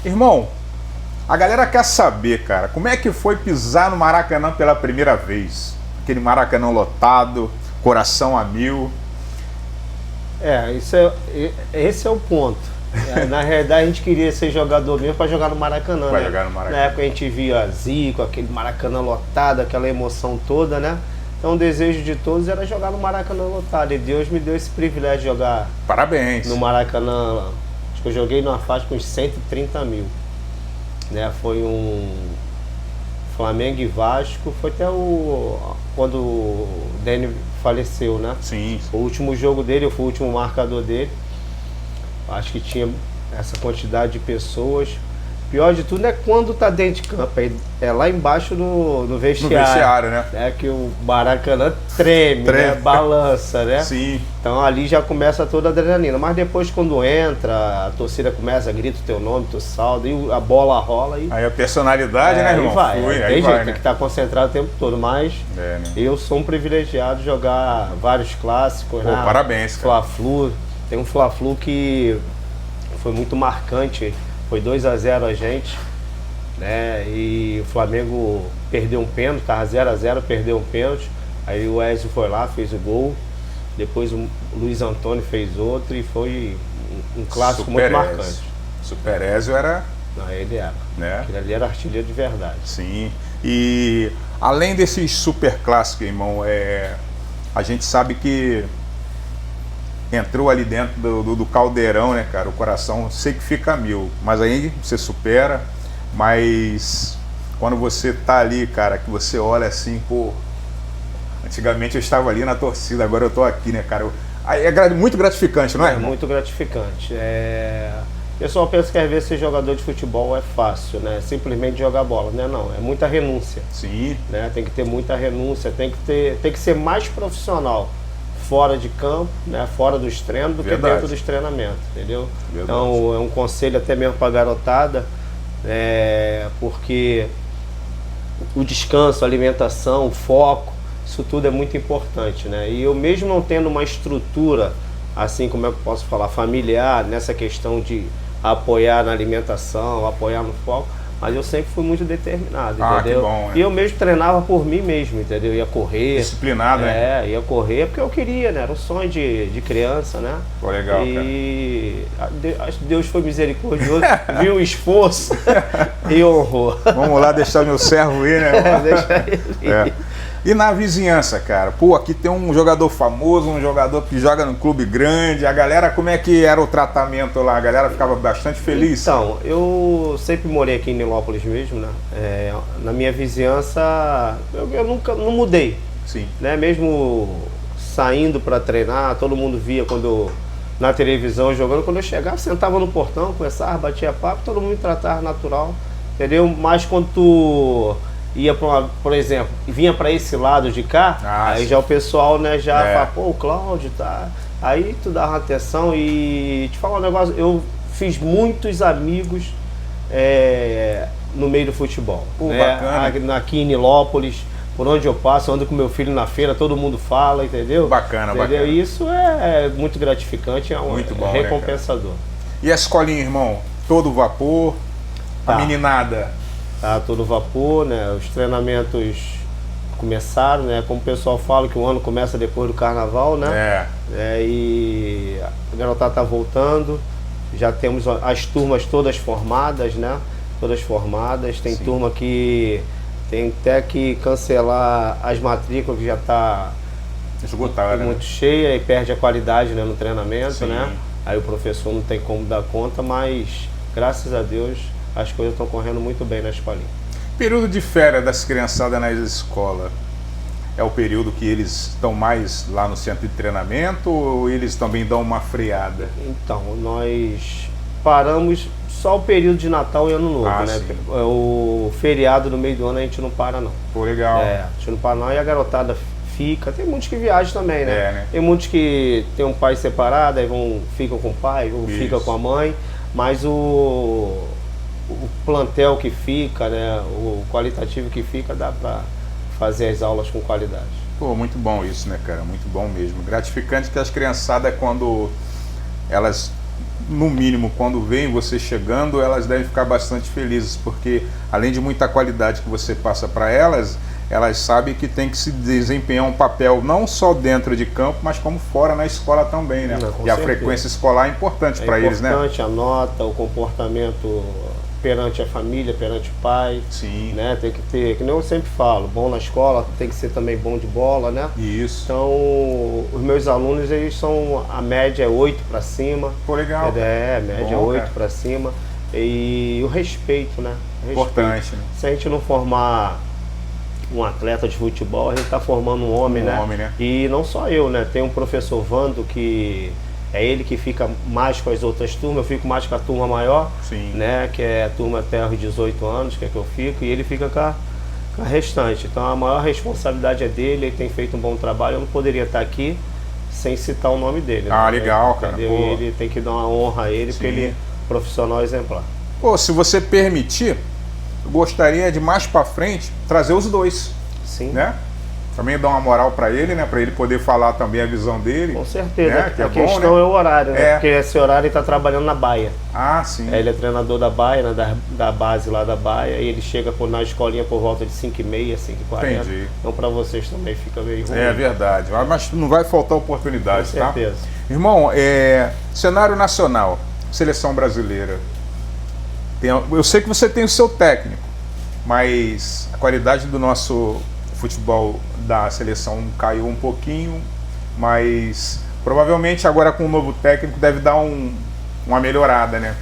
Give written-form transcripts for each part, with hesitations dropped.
Irmão, a galera quer saber, cara, como é que foi pisar no Maracanã pela primeira vez? Aquele Maracanã lotado, coração a mil. Esse é o ponto. Na realidade, a gente queria ser jogador mesmo para jogar no Maracanã, Pra né? jogar no Maracanã. Na época a gente via Zico, aquele Maracanã lotado, aquela emoção toda, né? Então o desejo de todos era jogar no Maracanã lotado. E Deus me deu esse privilégio de jogar Parabéns. no Maracanã. Acho que eu joguei numa faixa com uns 130 mil. Né? Foi um Flamengo e Vasco. Foi até quando o Dani faleceu, né? Sim. O último jogo dele, eu fui o último marcador dele. Acho que tinha essa quantidade de pessoas. Pior de tudo é quando tá dentro de campo. É lá embaixo no vestiário. No vestiário, né? É que o Maracanã treme, né? Balança, né? Sim. Então ali já começa toda a adrenalina. Mas depois quando entra, a torcida começa, grita o teu nome, tu salda, e a bola rola. Aí a personalidade, né, irmão? Aí vai, tem jeito, né? tem que estar concentrado o tempo todo. Mas né? eu sou um privilegiado de jogar vários clássicos. Pô, né? parabéns, cara. Fla-Flu. Tem um Fla-Flu que foi muito marcante. Foi 2-0 a gente, né? E o Flamengo perdeu um pênalti, tava 0-0, perdeu um pênalti. Aí o Ezio foi lá, fez o gol. Depois o Luiz Antônio fez outro e foi um clássico muito marcante. Super Ezio era... Não, ele era. Né? Ele ali era artilheiro de verdade. Sim. E além desses super clássicos, irmão, a gente sabe que entrou ali dentro do caldeirão, né, cara? O coração sei que fica a mil, mas aí você supera. Mas quando você tá ali, cara, que você olha assim, pô, antigamente eu estava ali na torcida, agora eu tô aqui, né, cara? Aí é muito gratificante, não é, irmão? Muito gratificante. O pessoal pensa que às vezes ser jogador de futebol é fácil, né? Simplesmente jogar bola, né? Não, é muita renúncia. Sim. Né? Tem que ter muita renúncia, tem que ser mais profissional fora de campo, né? Fora dos treinos do que dentro dos treinamentos, entendeu? Verdade. Então é um conselho até mesmo para a garotada, porque o descanso, a alimentação, o foco, isso tudo é muito importante, né? E eu mesmo não tendo uma estrutura, assim como eu posso falar, familiar, nessa questão de apoiar na alimentação, apoiar no foco, mas eu sempre fui muito determinado, entendeu? Que bom, né? E eu mesmo treinava por mim mesmo, entendeu? Ia correr. Disciplinado, né? Ia correr porque eu queria, né? Era um sonho de criança, né? Pô, legal, e acho que Deus foi misericordioso, viu o esforço e honrou. Vamos lá deixar meu servo ir, né? Deixa ele ir. E na vizinhança, cara? Pô, aqui tem um jogador famoso, um jogador que joga no clube grande. A galera, como é que era o tratamento lá? A galera ficava bastante feliz? Então, eu sempre morei aqui em Nilópolis mesmo, né? Na minha vizinhança, eu nunca não mudei. Sim. Né? Mesmo saindo para treinar, todo mundo via na televisão jogando. Quando eu chegava, sentava no portão, conversava, batia papo, todo mundo me tratava natural, entendeu? Mas quando tu ia por exemplo, vinha para esse lado de cá, aí já o pessoal, né, já fala, pô, o Cláudio tá. Aí tu dá uma atenção e te falar um negócio, eu fiz muitos amigos no meio do futebol. Pô, né? bacana. Aqui em Nilópolis, por onde eu passo, ando com meu filho na feira, todo mundo fala, entendeu? Bacana, entendeu? bacana. E isso é muito gratificante, muito bom, recompensador. Né, e a escolinha, irmão? Todo vapor? Tá. A meninada? Tá todo vapor, né? Os treinamentos começaram, né? Como o pessoal fala que o ano começa depois do carnaval, né? E a garotada tá voltando. Já temos as turmas todas formadas, né? Todas formadas. Tem turma que tem até que cancelar as matrículas, que já tá esgotada, muito cheia e perde a qualidade, né, no treinamento, Sim. né? Aí o professor não tem como dar conta, mas graças a Deus as coisas estão correndo muito bem na escolinha. Período de férias das criançadas nas escolas é o período que eles estão mais lá no centro de treinamento ou eles também dão uma freada? Então, nós paramos só o período de Natal e Ano Novo, né? Sim. O feriado no meio do ano a gente não para, não. Pô, legal. A gente não para não, e a garotada fica. Tem muitos que viajam também, né? né? Tem muitos que tem um pai separado, aí ficam com o pai, ou ficam com a mãe, mas o plantel que fica, né, o qualitativo que fica, dá para fazer as aulas com qualidade. Pô, muito bom isso, né, cara? Muito bom mesmo. Gratificante que as criançadas, quando elas no mínimo, quando veem você chegando, elas devem ficar bastante felizes, porque além de muita qualidade que você passa para elas, elas sabem que tem que se desempenhar um papel não só dentro de campo, mas como fora na escola também, né? Não, com e a certeza. frequência escolar é importante para eles, né? É importante a nota, o comportamento perante a família, perante o pai. Sim. Né? Tem que ter, que nem eu sempre falo, bom na escola, tem que ser também bom de bola, né? Isso. Então, os meus alunos, eles são, a média é 8 para cima. Pô, legal. A média é Bom, 8 cara. para cima. E o respeito, né? Importante, né? Se a gente não formar um atleta de futebol, a gente está formando um homem, né? E não só eu, né? Tem um professor Vando que é ele que fica mais com as outras turmas, eu fico mais com a turma maior, Sim. né? Que é a turma até os 18 anos, que é que eu fico, e ele fica com a restante. Então a maior responsabilidade é dele, ele tem feito um bom trabalho, eu não poderia estar aqui sem citar o nome dele. Ah, né? legal, cara. Entendeu? E ele tem que dar uma honra a ele, Sim. porque ele é profissional exemplar. Pô, se você permitir, eu gostaria de mais pra frente trazer os dois, Sim. né? Também dar uma moral pra ele, né? Pra ele poder falar também a visão dele. Com certeza. Né? Que é a bom, questão né? é o horário, né? É. Porque esse horário ele está trabalhando na Baia. Ah, sim. Ele é treinador da Baia, né? da base lá da Baia, e ele chega na escolinha por volta de 5h30, 5h40. Entendi. Então para vocês também fica meio ruim. É verdade. Mas não vai faltar oportunidade, Com tá? certeza. Irmão, cenário nacional, seleção brasileira. Eu sei que você tem o seu técnico, mas a qualidade do nosso futebol da seleção caiu um pouquinho, mas provavelmente agora com o novo técnico deve dar uma melhorada, né?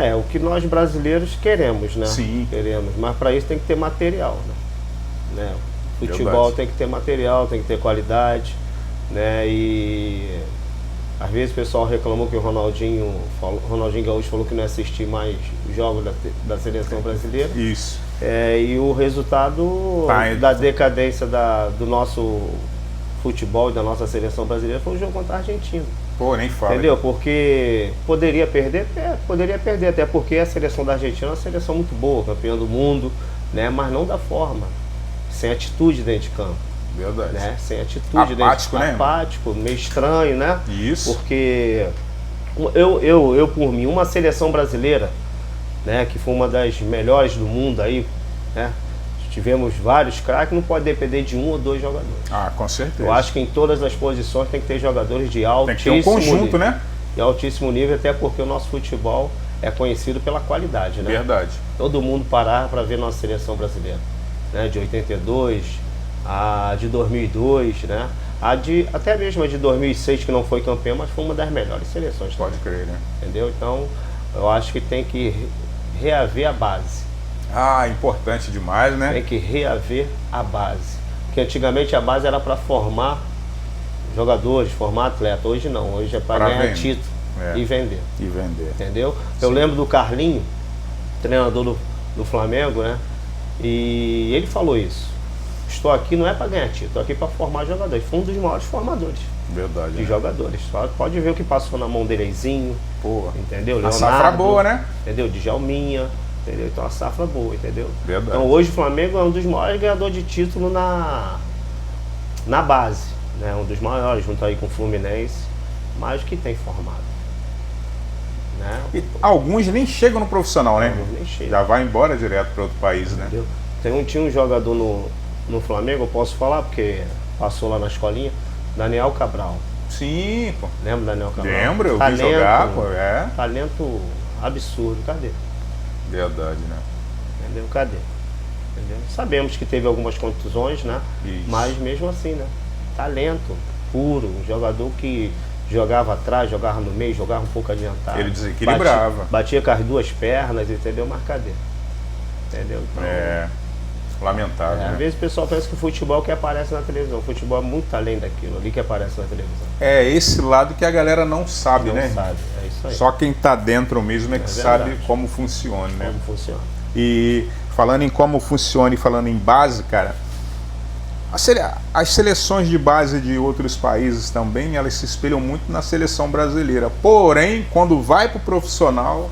É o que nós brasileiros queremos, né? Sim. Queremos, mas para isso tem que ter material, né? Futebol Verdade. tem que ter material, tem que ter qualidade, né? E às vezes o pessoal reclamou que o Ronaldinho Gaúcho falou que não ia assistir mais jogos da seleção brasileira. Isso. E o resultado da decadência do nosso futebol e da nossa seleção brasileira foi o jogo contra a Argentina. Pô, nem fala. Entendeu? Porque poderia perder, até porque a seleção da Argentina é uma seleção muito boa, campeã do mundo, né? Mas não da forma, sem atitude dentro de campo. Verdade. Né? Sem atitude Apático, dentro de campo. né? Apático, meio estranho, né? Isso. Porque eu por mim, uma seleção brasileira, né, que foi uma das melhores do mundo aí, né? Tivemos vários craques, não pode depender de um ou dois jogadores. Ah, com certeza. Eu acho que em todas as posições tem que ter jogadores de altíssimo tem que ter um conjunto, nível, né? de altíssimo nível, até porque o nosso futebol é conhecido pela qualidade, né? Verdade. Todo mundo parar para ver nossa seleção brasileira, né? De 82, a de 2002, né? Até mesmo a de 2006, que não foi campeã, mas foi uma das melhores seleções. Pode crer, né? Entendeu? Então, eu acho que tem que reaver a base. Ah, importante demais, né? Tem que reaver a base. Porque antigamente a base era para formar jogadores, formar atleta. Hoje não, hoje é para ganhar vender. título É. e vender. E vender. Entendeu? Eu lembro do Carlinho, treinador do Flamengo, né? E ele falou isso. Estou aqui não é para ganhar título, estou aqui para formar jogadores. Foi um dos maiores formadores Verdade. de né? jogadores. Pode ver o que passou na mão do Eleizinho, Porra. entendeu? A Leonardo, safra boa, né? Entendeu? Djalminha, entendeu? Então a safra boa, entendeu? Verdade. Então hoje o Flamengo é um dos maiores ganhadores de título na base, né? Um dos maiores, junto aí com o Fluminense, mas que tem formado. Né? E alguns nem chegam no profissional, né? Alguns nem chegam. Já vai embora direto para outro país, né? Entendeu? Tinha um jogador no Flamengo, eu posso falar porque passou lá na escolinha, Daniel Cabral. Sim, pô. Lembra do Daniel Cabral? Lembro, eu vi jogar, pô, é. Talento absurdo, cadê? Verdade, né? Entendeu? Cadê? Entendeu? Sabemos que teve algumas contusões, né? Isso. Mas mesmo assim, né? Talento puro, um jogador que jogava atrás, jogava no meio, jogava um pouco adiantado. Ele desequilibrava. Batia com as duas pernas, entendeu? Mas cadê? Entendeu? Então, Lamentável, às né? vezes o pessoal pensa que o futebol é o que aparece na televisão. O futebol é muito além daquilo ali que aparece na televisão. É esse lado que a galera não sabe, Não né? sabe, é isso aí. Só quem tá dentro mesmo é que verdade. sabe como funciona, né? Como funciona. E falando em como funciona e falando em base, cara, as seleções de base de outros países também, elas se espelham muito na seleção brasileira. Porém, quando vai pro profissional,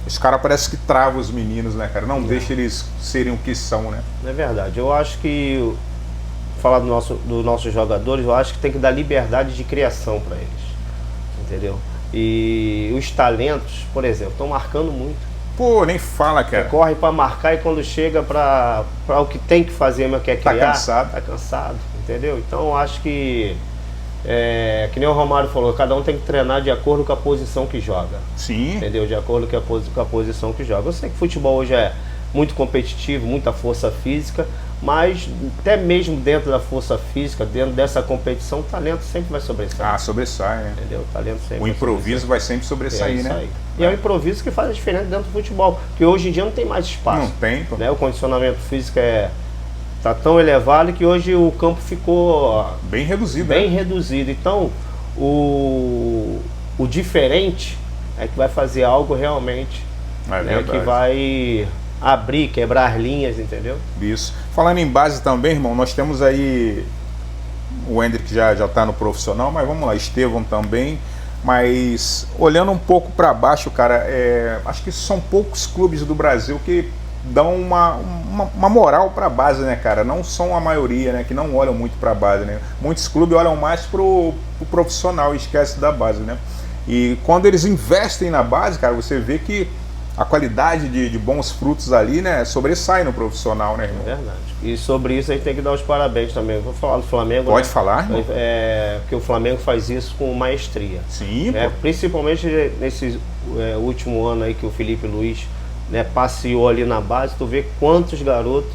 os caras parecem que travam os meninos, né, cara? Não deixa eles serem o que são, né? É verdade. Eu acho que, falar dos nossos jogadores, eu acho que tem que dar liberdade de criação para eles. Entendeu? E os talentos, por exemplo, estão marcando muito. Pô, nem fala, cara. Corre para marcar e quando chega para o que tem que fazer, mas quer criar, Tá cansado, entendeu? Então eu acho que nem o Romário falou, cada um tem que treinar de acordo com a posição que joga. Sim. Entendeu? De acordo com a posição que joga. Eu sei que futebol hoje é muito competitivo, muita força física, mas até mesmo dentro da força física, dentro dessa competição, o talento sempre vai sobressair. Ah, sobressai, né? Entendeu? O talento sempre O improviso vai sempre sobressair, né? Aí. E é o improviso que faz a diferença dentro do futebol, porque hoje em dia não tem mais espaço. Não tem, pô. Né? O condicionamento físico tá tão elevado que hoje o campo ficou bem reduzido. Bem reduzido. Então, o diferente é que vai fazer algo realmente, né, que vai abrir, quebrar linhas, entendeu? Isso. Falando em base também, irmão, nós temos aí o Hendrick já está no profissional, mas vamos lá, Estevão também. Mas olhando um pouco para baixo, cara, acho que são poucos clubes do Brasil que dão uma moral para a base, né, cara? Não são a maioria, né, que não olham muito para a base, né? Muitos clubes olham mais pro profissional e esquecem da base, né? E quando eles investem na base, cara, você vê que a qualidade de bons frutos ali, né, sobressai no profissional, né, irmão? É verdade. E sobre isso a gente tem que dar os parabéns também. Vou falar do Flamengo. Pode falar, irmão? Porque o Flamengo faz isso com maestria. Sim, pô. Principalmente nesse último ano aí que o Felipe Luiz, né, passeou ali na base, tu vê quantos garotos,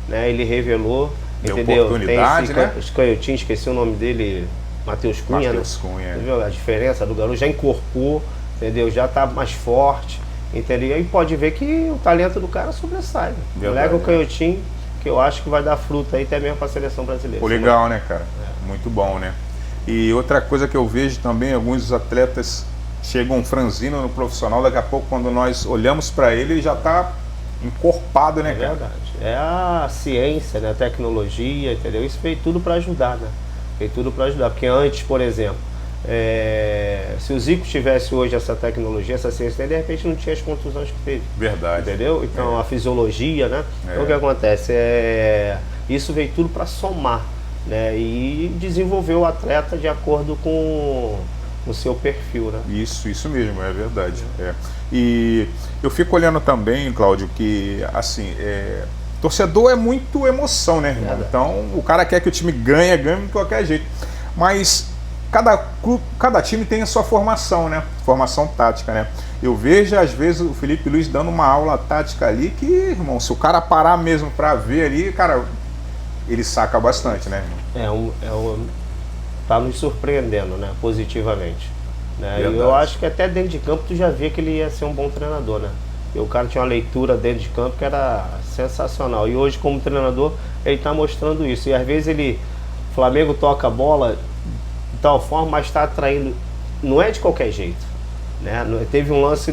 né, ele revelou. Deu entendeu? oportunidade, tem né? Os canhotinhos, esqueci o nome dele, Matheus Cunha, Matheus Cunha. Entendeu? A diferença do garoto já incorporou, entendeu? Já tá mais forte, entendeu? E aí pode ver que o talento do cara sobressai. Lega o canhotinho, que eu acho que vai dar fruta aí até mesmo para a seleção brasileira. Pô, legal, né, cara? Muito bom, né? E outra coisa que eu vejo também, alguns atletas chegam franzino no profissional, daqui a pouco quando nós olhamos para ele já está encorpado, né, cara? É verdade. É a ciência, né, a tecnologia, entendeu? Isso veio tudo para ajudar, né? Veio tudo para ajudar, porque antes, por exemplo, se o Zico tivesse hoje essa tecnologia, essa ciência, de repente não tinha as contusões que teve. Verdade. Entendeu? Então a fisiologia, né? Então o que acontece? Isso veio tudo para somar, né? E desenvolver o atleta de acordo com o seu perfil, né? Isso mesmo, é verdade. E eu fico olhando também, Cláudio, que assim, torcedor é muito emoção, né, irmão? Então o cara quer que o time ganhe de qualquer jeito. Mas cada time tem a sua formação, né? Formação tática, né? Eu vejo, às vezes, o Felipe Luiz dando uma aula tática ali que, irmão, se o cara parar mesmo pra ver ali, cara, ele saca bastante, né, irmão? Tá nos surpreendendo, né? Positivamente. Né? E eu acho que até dentro de campo tu já via que ele ia ser um bom treinador, né? E o cara tinha uma leitura dentro de campo que era sensacional. E hoje, como treinador, ele tá mostrando isso. E às vezes o Flamengo toca a bola de tal forma, mas está atraindo, não é de qualquer jeito, né? Teve um lance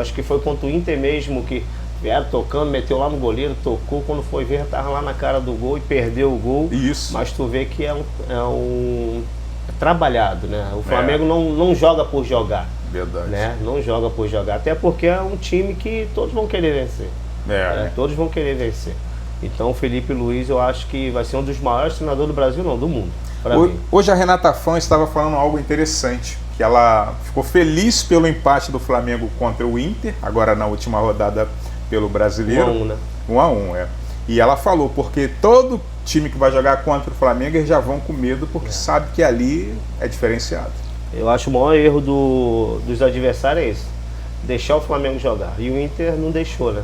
acho que foi contra o Inter mesmo, que vieram tocando, meteu lá no goleiro, tocou, quando foi ver, tava lá na cara do gol e perdeu o gol. Isso. Mas tu vê que é trabalhado, né? O Flamengo não joga por jogar. Verdade. Né? Não joga por jogar, até porque é um time que todos vão querer vencer. Todos vão querer vencer. Então o Felipe Luiz, eu acho que vai ser um dos maiores treinadores do Brasil, não, do mundo. Hoje a Renata Fã estava falando algo interessante, que ela ficou feliz pelo empate do Flamengo contra o Inter, agora na última rodada pelo Brasileiro. 1-1, né? 1-1, E ela falou, porque todo time que vai jogar contra o Flamengo, eles já vão com medo, porque sabe que ali é diferenciado. Eu acho o maior erro dos adversários é esse, deixar o Flamengo jogar. E o Inter não deixou, né?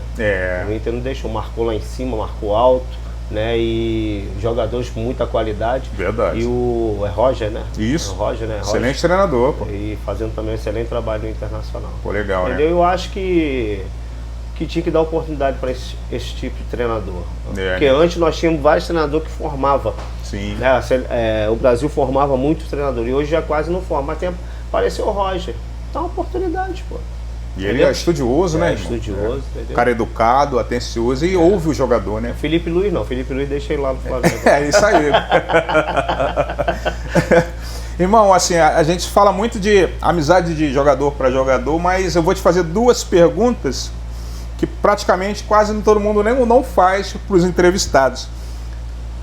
O Inter não deixou, marcou lá em cima, marcou alto, né? E jogadores com muita qualidade. Verdade. E o Roger, né? Isso. O Roger, né? Excelente treinador, pô. E fazendo também um excelente trabalho no Internacional. Pô, legal, entendeu? né? Eu acho que tinha que dar oportunidade para esse tipo de treinador. Porque antes nós tínhamos vários treinadores que formavam. Sim. Né? O Brasil formava muitos treinadores e hoje já quase não forma. Mas apareceu o Roger. Dá uma oportunidade, pô. E ele é estudioso, né, irmão? Estudioso, entendeu? Cara educado, atencioso e ouve o jogador, né? Felipe Luiz não, Felipe Luiz deixa ele lá no Flamengo. É isso aí. Irmão, assim, a gente fala muito de amizade de jogador para jogador, mas eu vou te fazer duas perguntas que praticamente quase todo mundo não faz para os entrevistados.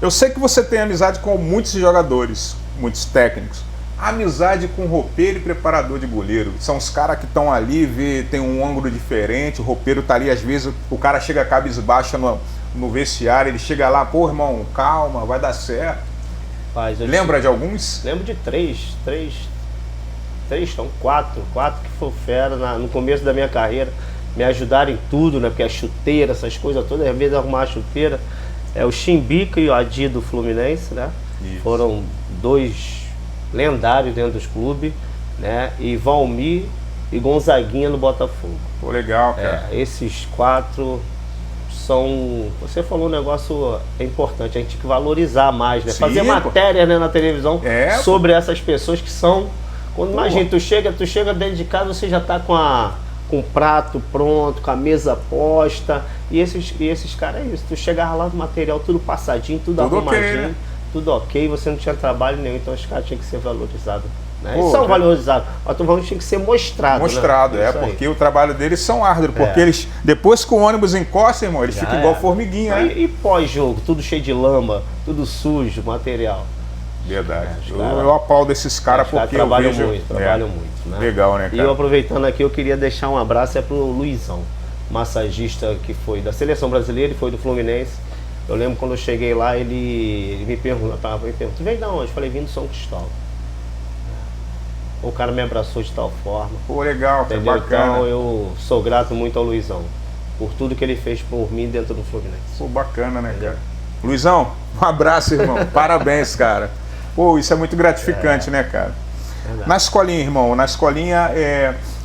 Eu sei que você tem amizade com muitos jogadores, muitos técnicos, amizade com roupeiro e preparador de goleiro. São os caras que estão ali, tem um ângulo diferente, o roupeiro tá ali, às vezes o cara chega cabisbaixo no vestiário, ele chega lá, pô, irmão, calma, vai dar certo. Lembra de alguns? Lembro de três, não, quatro que foi fera no começo da minha carreira, me ajudaram em tudo, né? Porque a chuteira, essas coisas todas, às vezes arrumar a chuteira. O Chimbica e o Adi do Fluminense, né? Isso. Foram dois lendários dentro dos clubes, né? E Valmir e Gonzaguinha no Botafogo. Pô, legal, cara. Esses quatro são... Você falou um negócio importante, a gente tem que valorizar mais, né? Sim, fazer matéria, né, na televisão sobre essas pessoas que são... Quando imagina, tu chega dentro de casa, você já tá com o prato pronto, com a mesa posta, e esses caras é isso, tu chegava lá do material tudo passadinho, tudo arrumadinho, okay, né? Tudo ok, você não tinha trabalho nenhum, então os caras tinham que ser valorizados. Né? Eles são valorizados, mas tu falando que tinha que ser mostrado. Mostrado, né? Porque o trabalho deles são árduos, porque eles, depois que o ônibus encosta, irmão, eles ficam igual formiguinha, né? E pós-jogo, tudo cheio de lama, tudo sujo, material. Verdade. Eu aplaudo esses caras porque trabalham muito, né? Legal, né, cara? E eu aproveitando aqui, eu queria deixar um abraço pro Luizão, massagista que foi da Seleção Brasileira e foi do Fluminense. Eu lembro quando eu cheguei lá, ele me perguntou, tu veio de onde? Eu falei, vim do São Cristóvão. O cara me abraçou de tal forma. Pô, legal, que bacana. Então eu sou grato muito ao Luizão, por tudo que ele fez por mim dentro do Fluminense. Pô, bacana, né, cara? Luizão, um abraço, irmão. Parabéns, cara. Pô, isso é muito gratificante, né, cara? Verdade. Na escolinha, irmão,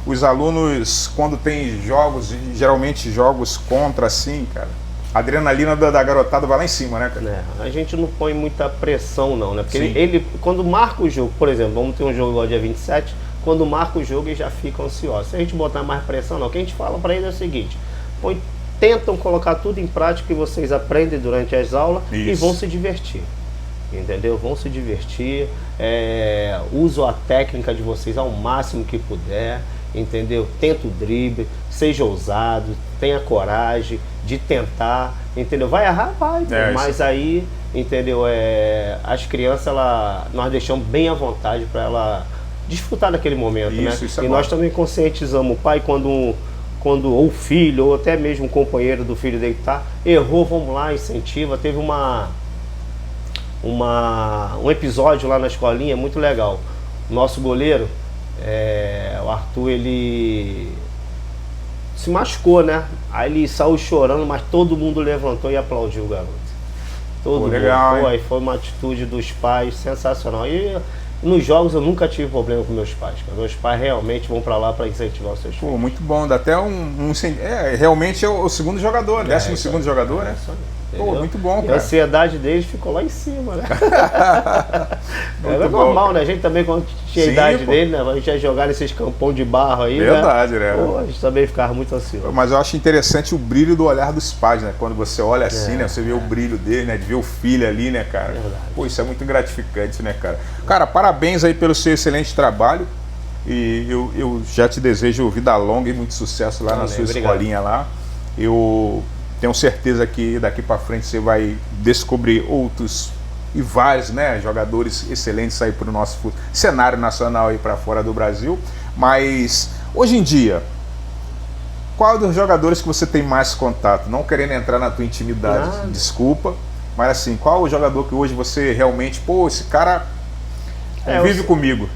os alunos, quando tem jogos, geralmente jogos contra, assim, cara, a adrenalina da garotada vai lá em cima, né, cara? A gente não põe muita pressão, não, né? Porque ele, quando marca o jogo, por exemplo, vamos ter um jogo igual dia 27, quando marca o jogo, eles já ficam ansiosos. Se a gente botar mais pressão, não. O que a gente fala para eles é o seguinte, tentam colocar tudo em prática que vocês aprendem durante as aulas e vão se divertir. Entendeu? Vão se divertir, usam a técnica de vocês ao máximo que puder, entendeu? Tenta o drible, seja ousado, tenha coragem de tentar, entendeu? Vai errar, vai, mas aí, entendeu? As crianças, nós deixamos bem à vontade para ela desfrutar daquele momento, né? E nós também conscientizamos o pai quando ou o filho, ou até mesmo o companheiro do filho dele errou, vamos lá, incentiva. Teve um episódio lá na escolinha muito legal. Nosso goleiro, o Arthur, ele se machucou, né? Aí ele saiu chorando, mas todo mundo levantou e aplaudiu o garoto. Todo mundo. Legal, foi uma atitude dos pais sensacional. E nos jogos eu nunca tive problema com meus pais, cara. Meus pais realmente vão pra lá pra incentivar os seus filhos. Pô, muito bom, dá até realmente é o segundo jogador, 12º jogador, né? Pô, muito bom, cara. E a ansiedade deles ficou lá em cima, né? É normal, né? A gente também, quando tinha a idade dele, né? A gente ia jogar nesses campão de barro aí, verdade, né? Pô, a gente também ficava muito ansioso. Mas eu acho interessante o brilho do olhar dos pais, né? Quando você olha assim, né? Você vê o brilho dele, né? De ver o filho ali, né, cara? Verdade. Pô, isso é muito gratificante, né, cara? Cara, parabéns aí pelo seu excelente trabalho. E eu já te desejo vida longa e muito sucesso lá na sua escolinha lá. Eu tenho certeza que daqui para frente você vai descobrir outros e vários, né, jogadores excelentes aí para o nosso cenário nacional aí para fora do Brasil. Mas hoje em dia, qual dos jogadores que você tem mais contato? Não querendo entrar na tua intimidade, desculpa, mas assim, qual o jogador que hoje você realmente, pô, esse cara vive comigo?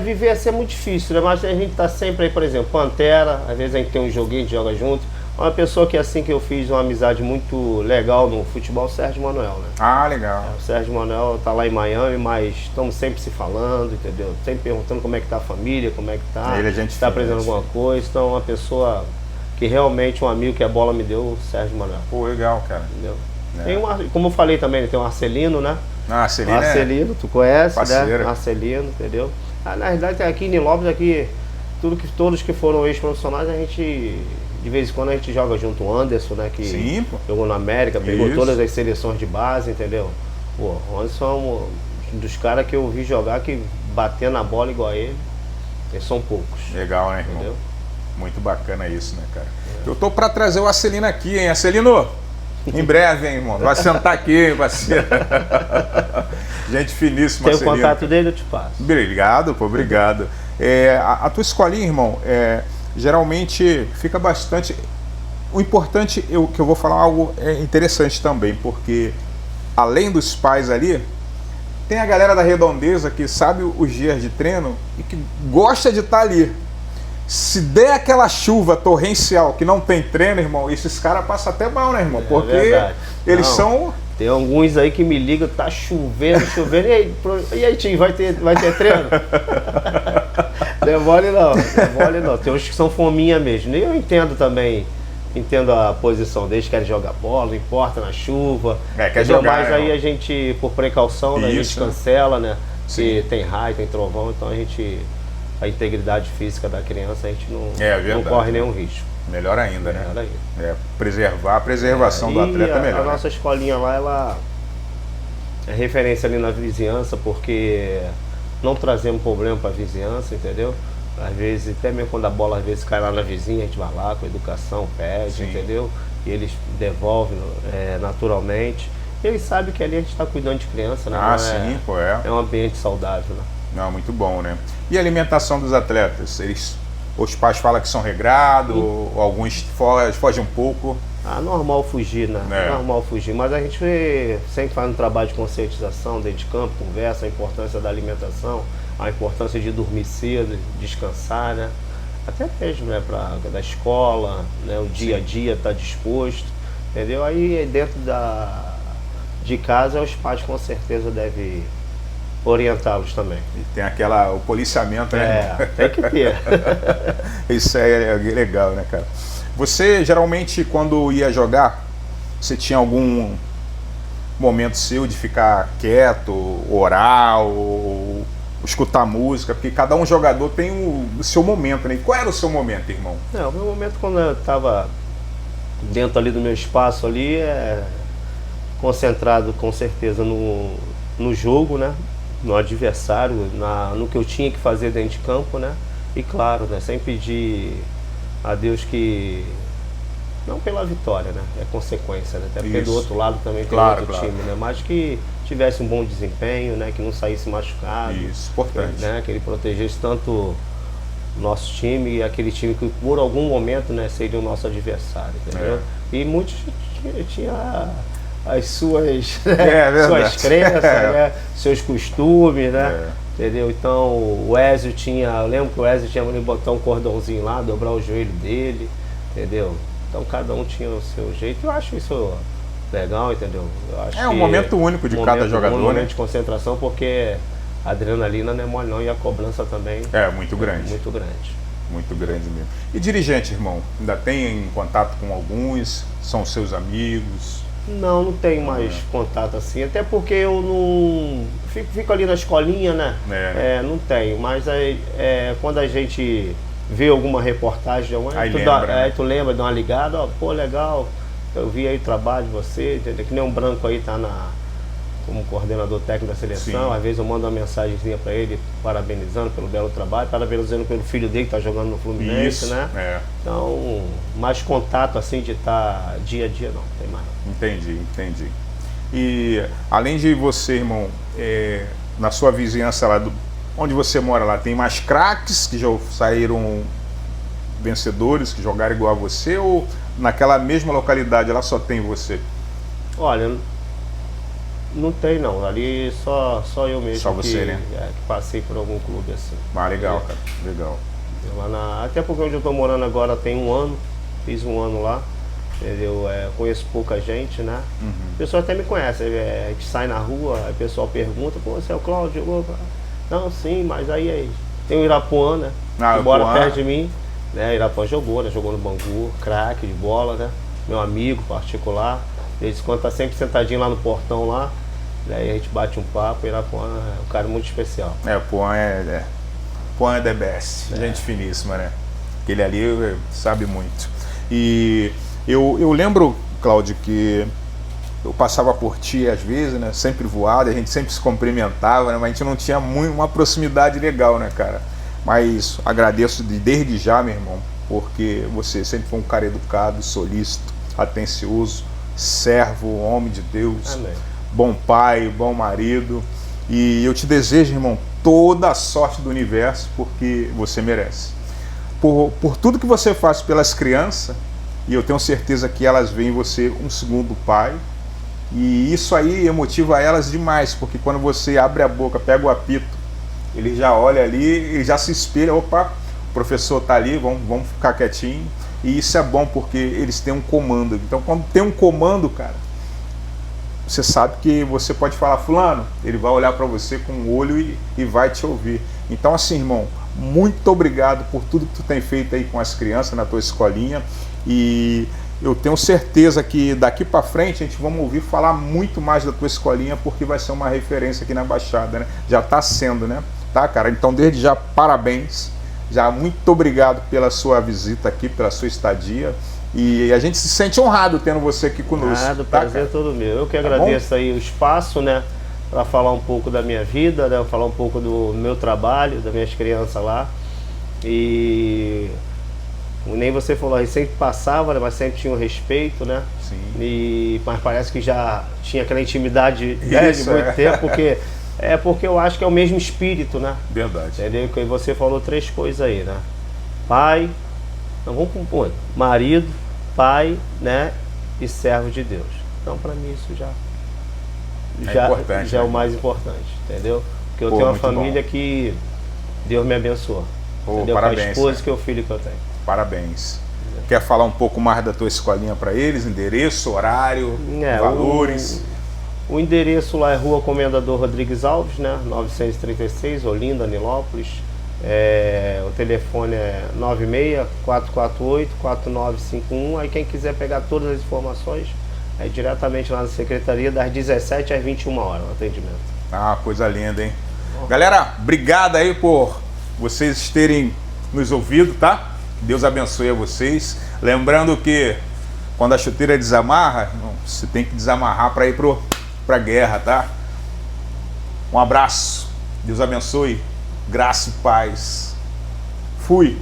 Viver assim é muito difícil, né? Mas a gente tá sempre aí, por exemplo, Pantera, às vezes a gente tem um joguinho, a gente joga junto. Uma pessoa que assim que eu fiz uma amizade muito legal no futebol, o Sérgio Manuel, né? Ah, legal. O Sérgio Manuel tá lá em Miami, mas estamos sempre se falando, entendeu? Sempre perguntando como é que tá a família, como é que tá. Ele, a gente tá aprendendo alguma coisa. Então, uma pessoa que realmente, um amigo que a bola me deu, o Sérgio Manuel. Pô, legal, cara. Entendeu? Tem como eu falei também, tem o Arcelino, né? Arcelino, tu conhece, parceiro, né? Arcelino, entendeu? Na verdade, aqui em Nilópolis, todos que foram ex-profissionais, a gente, de vez em quando, a gente joga junto. O Anderson, né? Que jogou na América, pegou todas as seleções de base, entendeu? Pô, o Anderson é um dos caras que eu vi jogar, que bater na bola igual a ele, eles são poucos. Legal, né, irmão? Entendeu? Muito bacana isso, né, cara? Eu tô pra trazer o Arcelino aqui, hein? Arcelino, Em breve, hein, irmão? Vai sentar aqui, parceiro. Gente finíssima. Tem o contato dele, eu te passo. Obrigado, pô, obrigado. A tua escolinha, irmão, geralmente fica bastante... O importante, que eu vou falar algo interessante também, porque além dos pais ali, tem a galera da redondeza que sabe os dias de treino e que gosta de estar ali. Se der aquela chuva torrencial que não tem treino, irmão, esses caras passam até mal, né, irmão? Porque eles são... Tem alguns aí que me ligam, tá chovendo, e aí, Tim, vai ter treino? Não é mole não. Tem uns que são fominha mesmo. Eu entendo também, a posição deles, querem jogar bola, não importa, na chuva. Quer jogar, mas aí a gente, por precaução, né, a gente cancela, né? Se tem raio, tem trovão, então a integridade física da criança, a gente não corre nenhum risco. Melhor ainda, né? Preservar, a preservação do atleta é melhor. A nossa escolinha lá, ela é referência ali na vizinhança, porque não trazemos problema para a vizinhança, entendeu? Às vezes, até mesmo quando a bola às vezes cai lá na vizinha, a gente vai lá com educação, pede, entendeu? E eles devolvem naturalmente. E eles sabem que ali a gente está cuidando de criança, né? É um ambiente saudável, né? Não, muito bom, né? E a alimentação dos atletas? Os pais falam que são regrados, ou alguns fogem um pouco? Normal fugir, né? Normal fugir. Mas a gente sempre faz um trabalho de conscientização dentro de campo, conversa a importância da alimentação, a importância de dormir cedo, descansar, né? Até mesmo, né, da escola, né, o dia a dia tá disposto, entendeu? Aí dentro de casa os pais com certeza devem orientá-los também. E tem o policiamento, né? Tem que ter. Isso é legal, né, cara? Você geralmente quando ia jogar, você tinha algum momento seu de ficar quieto, orar, ou escutar música, porque cada um jogador tem o seu momento, né? E qual era o seu momento, irmão? O meu momento quando eu estava dentro ali do meu espaço ali, concentrado com certeza no jogo, né? No adversário, no que eu tinha que fazer dentro de campo, né? E claro, né? Sem pedir a Deus que... Não pela vitória, né? É consequência, né? Até porque do outro lado também tem outro time, né? Mas que tivesse um bom desempenho, né? Que não saísse machucado. Isso, importante. Né? Que ele protegesse tanto o nosso time e aquele time que por algum momento, né, seria o nosso adversário, entendeu? E muitos tinham as suas, suas crenças, né? Seus costumes, né? Entendeu? Então o Ezio eu lembro que o Ezio tinha que botar um cordãozinho lá, dobrar o joelho dele, entendeu? Então cada um tinha o seu jeito. Eu acho isso legal, entendeu? Eu acho um momento único de cada jogador, um momento de concentração, porque a adrenalina não é mole não, e a cobrança também muito grande. Muito grande. Muito grande mesmo. E dirigente, irmão? Ainda tem contato com alguns? São seus amigos? Não tenho mais contato assim, até porque eu não... Fico ali na escolinha, né? Não tenho, mas quando a gente vê alguma reportagem, tu lembra, dá uma ligada, pô, legal, eu vi aí o trabalho de você, entendeu? Que nem um branco aí tá como coordenador técnico da seleção. Às vezes eu mando uma mensagenzinha para ele, parabenizando pelo belo trabalho, parabenizando pelo filho dele que tá jogando no Fluminense, né? Então, mais contato assim de estar dia a dia não tem mais. Entendi. E além de você, irmão, na sua vizinhança lá, onde você mora lá, tem mais craques que já saíram vencedores, que jogaram igual a você, ou naquela mesma localidade lá só tem você? Olha, não tem não, ali só eu mesmo. Só você, né? Que passei por algum clube assim. Legal, cara, legal. Até porque onde eu tô morando agora tem um ano, fiz um ano lá, entendeu? Conheço pouca gente, né? O pessoal até me conhece, a gente sai na rua, aí o pessoal pergunta, pô, você é o Cláudio? Não, sim, mas aí tem o Irapuã, né? Que mora perto de mim, né? Irapuã jogou, né? Jogou no Bangu, craque de bola, né? Meu amigo particular, desde quando tá sempre sentadinho lá no portão lá, daí a gente bate um papo. Irapuã é um cara muito especial. Puã é the best, gente finíssima, né? Aquele ali sabe muito. E eu lembro, Cláudio, que eu passava por ti às vezes, né? Sempre voado, a gente sempre se cumprimentava, né? Mas a gente não tinha uma proximidade legal, né, cara? Mas agradeço desde já, meu irmão, porque você sempre foi um cara educado, solícito, atencioso, servo, homem de Deus, Amém. bom pai, bom marido. E eu te desejo, irmão, toda a sorte do universo, porque você merece. Por tudo que você faz pelas crianças, e eu tenho certeza que elas veem em você um segundo pai. E isso aí motiva elas demais, porque quando você abre a boca, pega o apito, ele já olha ali, ele já se espelha, opa, o professor está ali, vamos ficar quietinho. E isso é bom porque eles têm um comando. Então quando tem um comando, cara, você sabe que você pode falar, fulano, ele vai olhar para você com o olho e vai te ouvir. Então assim, irmão, muito obrigado por tudo que tu tem feito aí com as crianças na tua escolinha. E eu tenho certeza que daqui para frente a gente vai ouvir falar muito mais da tua escolinha, porque vai ser uma referência aqui na Baixada, né? Já está sendo, né? Tá, cara? Então, desde já, parabéns. Já muito obrigado pela sua visita aqui, pela sua estadia. E a gente se sente honrado tendo você aqui conosco. Nada, o tá, prazer é cara? todo meu. Eu que Tá agradeço aí o espaço, né? Para falar um pouco da minha vida, né? Falar um pouco do meu trabalho, das minhas crianças lá. E nem você falou, a gente sempre passava, né, mas sempre tinha um respeito, né? Sim. Mas parece que já tinha aquela intimidade, né, de muito tempo, porque eu acho que é o mesmo espírito, né? Verdade. Entendeu? Que você falou 3 coisas aí, né? Pai, não, vamos com outro. Marido, pai, né? E servo de Deus. Então, para mim, isso importante, já é né? o mais importante, entendeu? Porque eu Pô, tenho uma muito família bom. que Deus me abençoou. Pô, Entendeu? parabéns, com a esposa cara. que é o filho que eu tenho. Parabéns. Quer falar um pouco mais da tua escolinha para eles? Endereço, horário, valores? O endereço lá é Rua Comendador Rodrigues Alves, né? 936, Olinda, Nilópolis. O telefone é 96-448-4951. Aí quem quiser pegar todas as informações, é diretamente lá na secretaria, das 17 às 21 horas, o atendimento. Ah, coisa linda, hein? Galera, obrigado aí por vocês terem nos ouvido, tá? Deus abençoe a vocês. Lembrando que quando a chuteira desamarra, você tem que desamarrar para ir pra guerra, tá? Um abraço. Deus abençoe. Graça e paz. Fui.